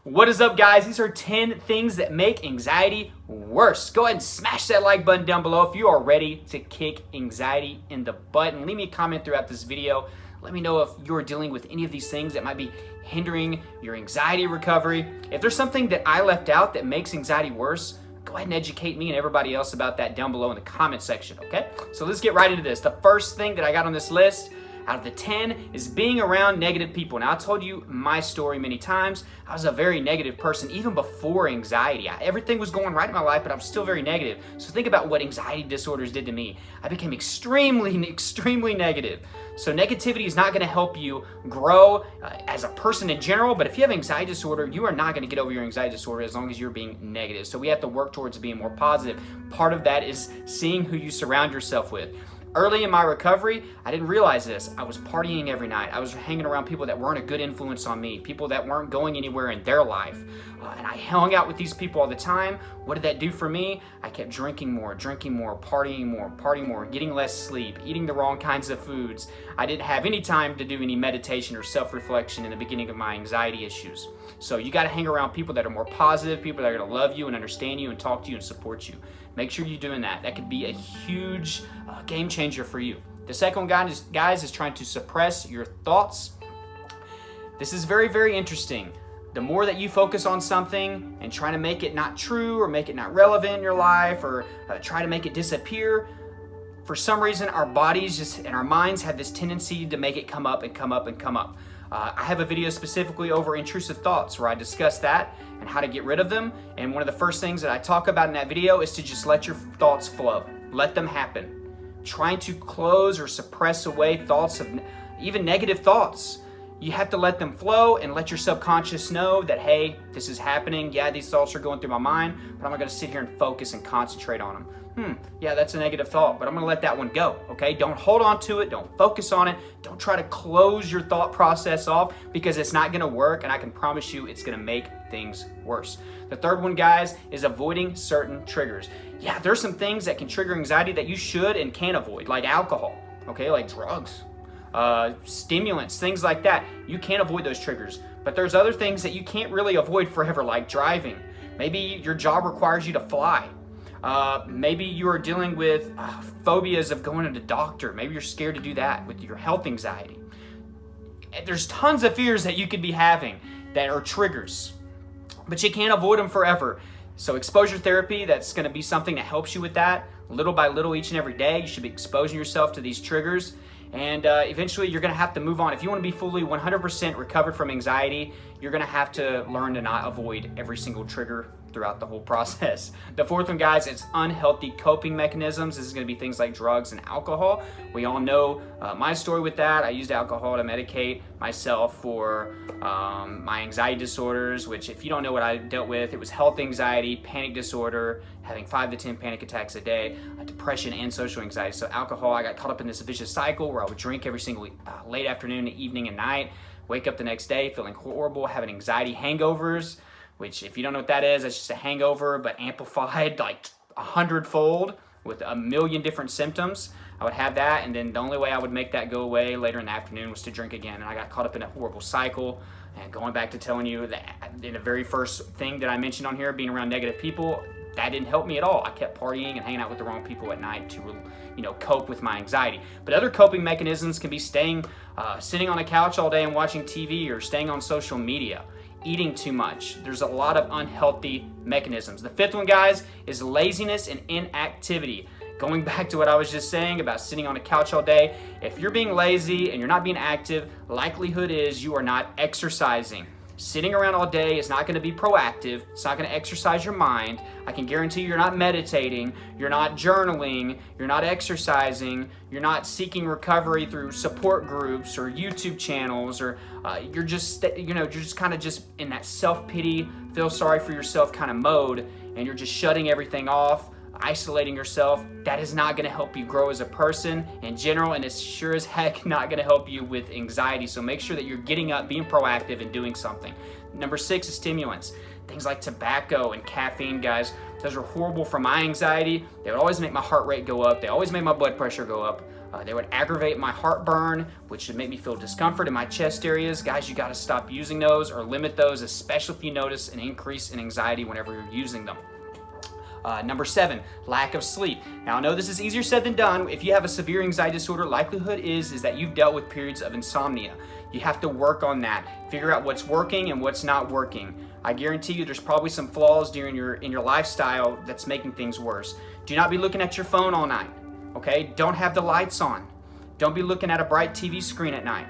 What is up, guys? These are 10 things that make anxiety worse. Go ahead and smash that like button down below if you are ready to kick anxiety in the butt. And leave me a comment throughout this video. Let me know if you're dealing with any of these things that might be hindering your anxiety recovery. If there's something that I left out that makes anxiety worse, go ahead and educate me and everybody else about that down below in the comment section, okay? So let's get right into this. The first thing that I got on this list out of the 10 is being around negative people. Now, I told you my story many times. I was a very negative person even before anxiety. Everything was going right in my life, but I was still very negative. So think about what anxiety disorders did to me. I became extremely negative. So negativity is not gonna help you grow as a person in general, but if you have anxiety disorder, you are not gonna get over your anxiety disorder as long as you're being negative. So we have to work towards being more positive. Part of that is seeing who you surround yourself with. Early in my recovery, I didn't realize this. I was partying every night. I was hanging around people that weren't a good influence on me, people that weren't going anywhere in their life. And I hung out with these people all the time. What did that do for me? I kept drinking more, partying more, getting less sleep, eating the wrong kinds of foods. I didn't have any time to do any meditation or self-reflection in the beginning of my anxiety issues. So you gotta hang around people that are more positive, people that are gonna love you and understand you and talk to you and support you. Make sure you're doing that. That could be a huge game changer for you. The second one, guys, is trying to suppress your thoughts. This is very, very interesting. The more that you focus on something and try to make it not true or make it not relevant in your life or try to make it disappear, for some reason our bodies and our minds have this tendency to make it come up and come up and come up. I have a video specifically over intrusive thoughts where I discuss that and how to get rid of them. And one of the first things that I talk about in that video is to just let your thoughts flow. Let them happen. Trying to close or suppress away thoughts of even negative thoughts. You have to let them flow and let your subconscious know that, hey, this is happening. Yeah, these thoughts are going through my mind, but I'm not gonna sit here and focus and concentrate on them. Yeah, that's a negative thought, but I'm gonna let that one go, okay? Don't hold on to it, don't focus on it, don't try to close your thought process off because it's not gonna work, and I can promise you it's gonna make things worse. The third one, guys, is avoiding certain triggers. Yeah, there's some things that can trigger anxiety that you should and can avoid, like alcohol, okay, like drugs, stimulants, things like that. You can't avoid those triggers, but there's other things that you can't really avoid forever, like driving. Maybe your job requires you to fly. Maybe you are dealing with phobias of going to the doctor. Maybe you're scared to do that with your health anxiety. There's tons of fears that you could be having that are triggers, but you can't avoid them forever. So exposure therapy, that's going to be something that helps you with that. Little by little, each and every day, you should be exposing yourself to these triggers. And eventually you're going to have to move on. If you want to be fully 100% recovered from anxiety, you're going to have to learn to not avoid every single trigger throughout the whole process. The fourth one, guys, is unhealthy coping mechanisms. This is going to be things like drugs and alcohol. We all know my story with that. I used alcohol to medicate myself for my anxiety disorders, which, if you don't know what I dealt with, it was health anxiety, panic disorder, having 5 to 10 panic attacks a day, depression, and social anxiety. So alcohol, I got caught up in this vicious cycle where I would drink every single late afternoon, evening, and night, wake up the next day feeling horrible, having anxiety hangovers, which, if you don't know what that is, that's just a hangover, but amplified like 100-fold with a million different symptoms. I would have that, and then the only way I would make that go away later in the afternoon was to drink again, and I got caught up in a horrible cycle. And going back to telling you that in the very first thing that I mentioned on here, being around negative people, that didn't help me at all. I kept partying and hanging out with the wrong people at night to, cope with my anxiety. But other coping mechanisms can be sitting on a couch all day and watching TV, or staying on social media, eating too much. There's a lot of unhealthy mechanisms. The fifth one, guys, is laziness and inactivity. Going back to what I was just saying about sitting on a couch all day, if you're being lazy and you're not being active, likelihood is you are not exercising. Sitting around all day is not going to be proactive. It's not going to exercise your mind. I can guarantee you're not meditating, you're not journaling, you're not exercising, you're not seeking recovery through support groups or YouTube channels, or you're just kind of just in that self-pity, feel sorry for yourself kind of mode, and you're just shutting everything off, isolating yourself. That is not going to help you grow as a person in general, and it's sure as heck not going to help you with anxiety. So make sure that you're getting up, being proactive, and doing something. Number 6 is stimulants. Things like tobacco and caffeine, guys. Those are horrible for my anxiety. They would always make my heart rate go up. They always make my blood pressure go up. They would aggravate my heartburn, which would make me feel discomfort in my chest areas. Guys, you got to stop using those or limit those, especially if you notice an increase in anxiety whenever you're using them. Number 7, lack of sleep. Now, I know this is easier said than done. If you have a severe anxiety disorder, likelihood is that you've dealt with periods of insomnia. You have to work on that. Figure out what's working and what's not working. I guarantee you there's probably some flaws in your lifestyle that's making things worse. Do not be looking at your phone all night, okay? Don't have the lights on. Don't be looking at a bright TV screen at night.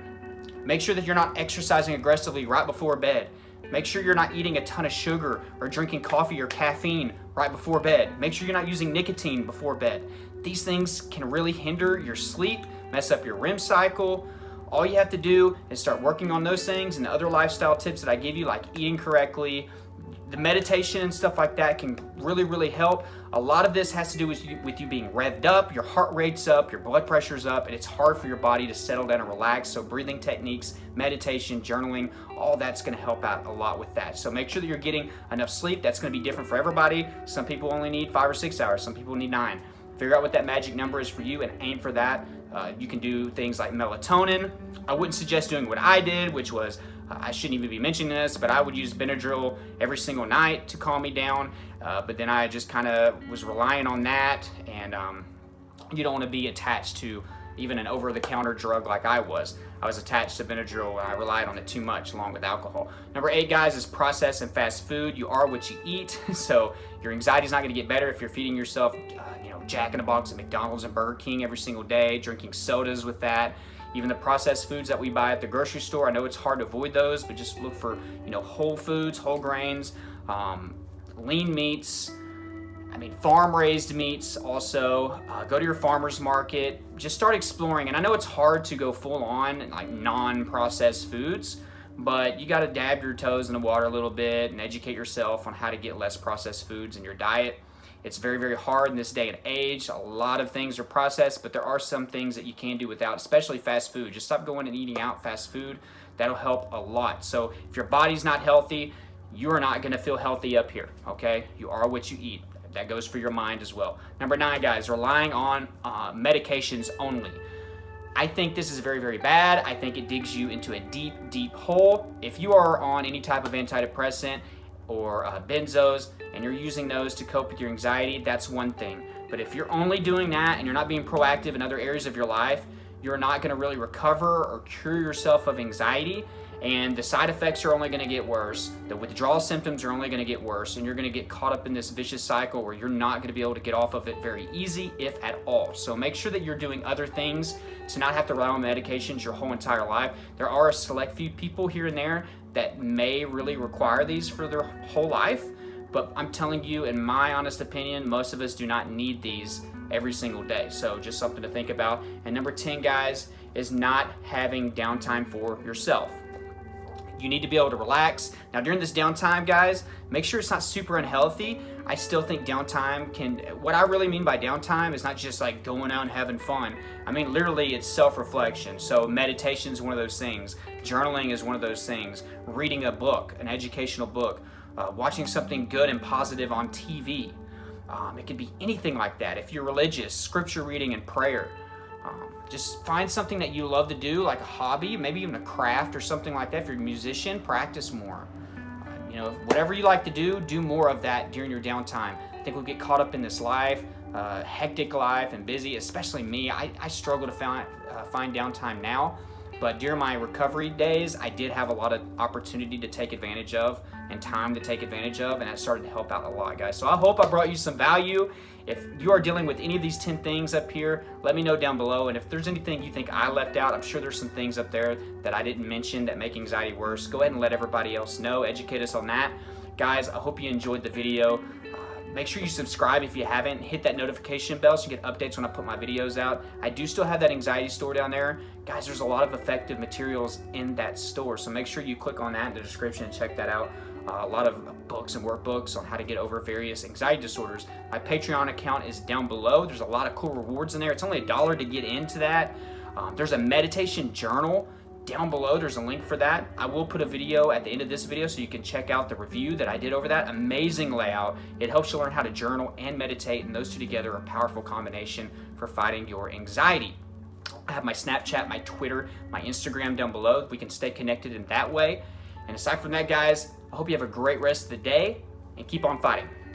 Make sure that you're not exercising aggressively right before bed. Make sure you're not eating a ton of sugar or drinking coffee or caffeine right before bed. Make sure you're not using nicotine before bed. These things can really hinder your sleep, mess up your REM cycle. All you have to do is start working on those things, and the other lifestyle tips that I give you, like eating correctly, the meditation and stuff like that, can really, really help. A lot of this has to do with you being revved up, your heart rate's up, your blood pressure's up, and it's hard for your body to settle down and relax. So breathing techniques, meditation, journaling, all that's gonna help out a lot with that. So make sure that you're getting enough sleep. That's gonna be different for everybody. Some people only need 5 or 6 hours. Some people need 9. Figure out what that magic number is for you and aim for that. You can do things like melatonin. I wouldn't suggest doing what I did, which was, I shouldn't even be mentioning this, but I would use Benadryl every single night to calm me down. But then I just kind of was relying on that, and you don't want to be attached to even an over-the-counter drug like I was. I was attached to Benadryl and I relied on it too much along with alcohol. Number 8, guys, is processed and fast food. You are what you eat, so your anxiety is not going to get better if you're feeding yourself Jack in the Box at McDonald's and Burger King every single day, drinking sodas with that. Even the processed foods that we buy at the grocery store, I know it's hard to avoid those, but just look for whole foods, whole grains, lean meats, farm-raised meats also. Go to your farmer's market. Just start exploring. And I know it's hard to go full-on like non-processed foods, but you got to dab your toes in the water a little bit and educate yourself on how to get less processed foods in your diet. It's very, very hard in this day and age. A lot of things are processed, but there are some things that you can do without, especially fast food. Just stop going and eating out fast food. That'll help a lot. So if your body's not healthy, you're not going to feel healthy up here, okay? You are what you eat. That goes for your mind as well. Number 9, guys, relying on medications only. I think this is very, very bad. I think it digs you into a deep, deep hole. If you are on any type of antidepressant or benzos and you're using those to cope with your anxiety, that's one thing. But if you're only doing that and you're not being proactive in other areas of your life, you're not going to really recover or cure yourself of anxiety, and the side effects are only going to get worse. The withdrawal symptoms are only going to get worse, and you're going to get caught up in this vicious cycle where you're not going to be able to get off of it very easy, if at all. So make sure that you're doing other things to not have to rely on medications your whole entire life. There are a select few people here and there that may really require these for their whole life, but I'm telling you, in my honest opinion, most of us do not need these every single day. So just something to think about. And number 10, guys, is not having downtime for yourself. You need to be able to relax. Now, during this downtime, guys, make sure it's not super unhealthy. I still think downtime what I really mean by downtime is not just like going out and having fun. I mean, literally, it's self-reflection. So meditation is one of those things. Journaling is one of those things. Reading a book, an educational book, watching something good and positive on TV. It could be anything like that. If you're religious, scripture reading and prayer. Just find something that you love to do, like a hobby, maybe even a craft or something like that. If you're a musician, practice more. Whatever you like to do more of that during your downtime. I think we'll get caught up in this life, hectic life and busy, especially me. I struggle to find downtime now, but during my recovery days, I did have a lot of opportunity to take advantage of and time to take advantage of, and that started to help out a lot, guys. So I hope I brought you some value. If you are dealing with any of these 10 things up here, let me know down below. And if there's anything you think I left out, I'm sure there's some things up there that I didn't mention that make anxiety worse. Go ahead and let everybody else know. Educate us on that. Guys, I hope you enjoyed the video. Make sure you subscribe if you haven't. Hit that notification bell so you get updates when I put my videos out. I do still have that anxiety store down there. Guys, there's a lot of effective materials in that store, so make sure you click on that in the description and check that out. A lot of books and workbooks on how to get over various anxiety disorders. My Patreon account is down below. There's a lot of cool rewards in there. It's only $1 to get into that. There's a meditation journal down below. There's a link for that. I will put a video at the end of this video so you can check out the review that I did over that. Amazing layout. It helps you learn how to journal and meditate, and those two together are a powerful combination for fighting your anxiety. I have my Snapchat, my Twitter, my Instagram down below. We can stay connected in that way. And aside from that, guys, I hope you have a great rest of the day and keep on fighting.